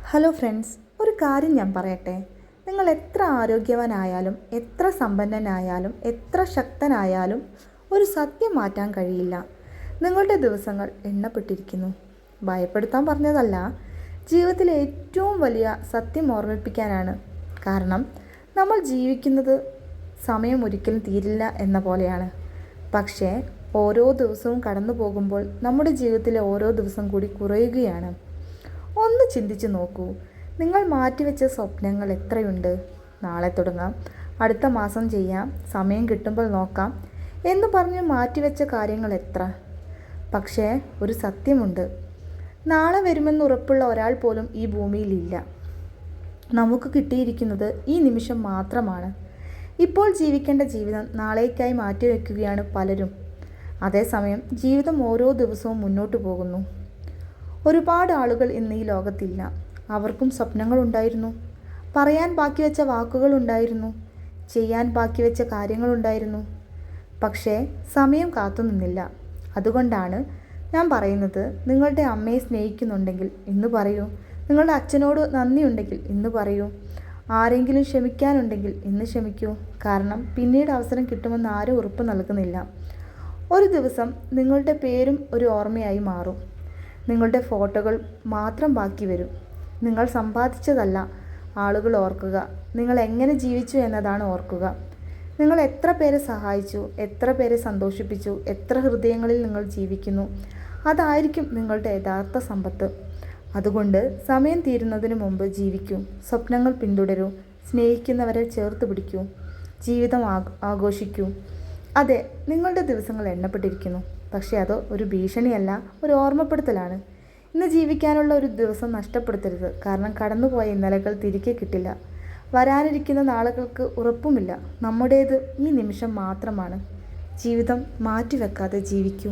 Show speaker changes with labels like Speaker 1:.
Speaker 1: Hello friends, ഒരു കാര്യം ഞാൻ പറയട്ടെ. നിങ്ങൾ എത്ര ആരോഗ്യവാനായാലും, എത്ര സമ്പന്നനായാലും, എത്ര ശക്തനായാലും ഒരു സത്യം മാറ്റാൻ കഴിയില്ല. നിങ്ങളുടെ ദിവസങ്ങൾ എണ്ണപ്പെട്ടിരിക്കുന്നു. ഭയപ്പെടുത്താൻ പറഞ്ഞതല്ല, ജീവിതത്തിലെ ഏറ്റവും വലിയ സത്യം ഓർമ്മിപ്പിക്കാനാണ്. കാരണം നമ്മൾ ജീവിക്കുന്നത് സമയം ഒരിക്കലും തീരില്ല എന്ന പോലെയാണ്. പക്ഷേ ഓരോ ദിവസവും കടന്നു പോകുമ്പോൾ നമ്മുടെ ജീവിതത്തിലെ ഓരോ ദിവസം കൂടി കുറയുകയാണ്. ഒന്ന് ചിന്തിച്ചു നോക്കൂ, നിങ്ങൾ മാറ്റിവെച്ച സ്വപ്നങ്ങൾ എത്രയുണ്ട്? നാളെ തുടങ്ങാം, അടുത്ത മാസം ചെയ്യാം, സമയം കിട്ടുമ്പോൾ നോക്കാം എന്ന് പറഞ്ഞ് മാറ്റിവെച്ച കാര്യങ്ങൾ എത്ര? പക്ഷേ ഒരു സത്യമുണ്ട്, നാളെ വരുമെന്ന് ഉറപ്പുള്ള ഒരാൾ പോലും ഈ ഭൂമിയിലില്ല. നമുക്ക് കിട്ടിയിരിക്കുന്നത് ഈ നിമിഷം മാത്രമാണ്. ഇപ്പോൾ ജീവിക്കേണ്ട ജീവിതം നാളേക്കായി മാറ്റിവെക്കുകയാണ് പലരും. അതേസമയം ജീവിതം ഓരോ ദിവസവും മുന്നോട്ട് പോകുന്നു. ഒരുപാട് ആളുകൾ ഇന്ന് ഈ ലോകത്തില്ല. അവർക്കും സ്വപ്നങ്ങളുണ്ടായിരുന്നു, പറയാൻ ബാക്കി വെച്ച വാക്കുകളുണ്ടായിരുന്നു, ചെയ്യാൻ ബാക്കി വെച്ച കാര്യങ്ങളുണ്ടായിരുന്നു. പക്ഷേ സമയം കാത്തുനിന്നില്ല. അതുകൊണ്ടാണ് ഞാൻ പറയുന്നത്, നിങ്ങളുടെ അമ്മയെ സ്നേഹിക്കുന്നുണ്ടെങ്കിൽ ഇന്ന് പറയൂ. നിങ്ങളുടെ അച്ഛനോട് നന്ദിയുണ്ടെങ്കിൽ ഇന്ന് പറയൂ. ആരെങ്കിലും ക്ഷമിക്കാനുണ്ടെങ്കിൽ ഇന്ന് ക്ഷമിക്കൂ. കാരണം പിന്നീട് അവസരം കിട്ടുമെന്ന് ആരും ഉറപ്പ് നൽകുന്നില്ല. ഒരു ദിവസം നിങ്ങളുടെ പേരും ഒരു ഓർമ്മയായി മാറും. നിങ്ങളുടെ ഫോട്ടോകൾ മാത്രം ബാക്കി വരും. നിങ്ങൾ സമ്പാദിച്ചതല്ല ആളുകൾ ഓർക്കുക, നിങ്ങൾ എങ്ങനെ ജീവിച്ചു എന്നതാണ് ഓർക്കുക. നിങ്ങൾ എത്ര പേരെ സഹായിച്ചു, എത്ര പേരെ സന്തോഷിപ്പിച്ചു, എത്ര ഹൃദയങ്ങളിൽ നിങ്ങൾ ജീവിക്കുന്നു, അതായിരിക്കും നിങ്ങളുടെ യഥാർത്ഥ സമ്പത്ത്. അതുകൊണ്ട് സമയം തീരുന്നതിന് മുമ്പ് ജീവിക്കൂ, സ്വപ്നങ്ങൾ പിന്തുടരൂ, സ്നേഹിക്കുന്നവരെ ചേർത്ത് പിടിക്കൂ, ജീവിതം ആഘോഷിക്കൂ. അതെ, നിങ്ങളുടെ ദിവസങ്ങൾ എണ്ണപ്പെട്ടിരിക്കുന്നു. പക്ഷേ അത് ഒരു ഭീഷണിയല്ല, ഒരു ഓർമ്മപ്പെടുത്തലാണ്. ഇന്ന് ജീവിക്കാനുള്ള ഒരു ദിവസം നഷ്ടപ്പെടുത്തരുത്. കാരണം കടന്നുപോയ ഇന്നലകൾ തിരികെ കിട്ടില്ല. വരാനിരിക്കുന്ന നാളുകൾക്ക് ഉറപ്പുമില്ല. നമ്മുടേത് ഈ നിമിഷം മാത്രമാണ്. ജീവിതം മാറ്റിവെക്കാതെ ജീവിക്കൂ.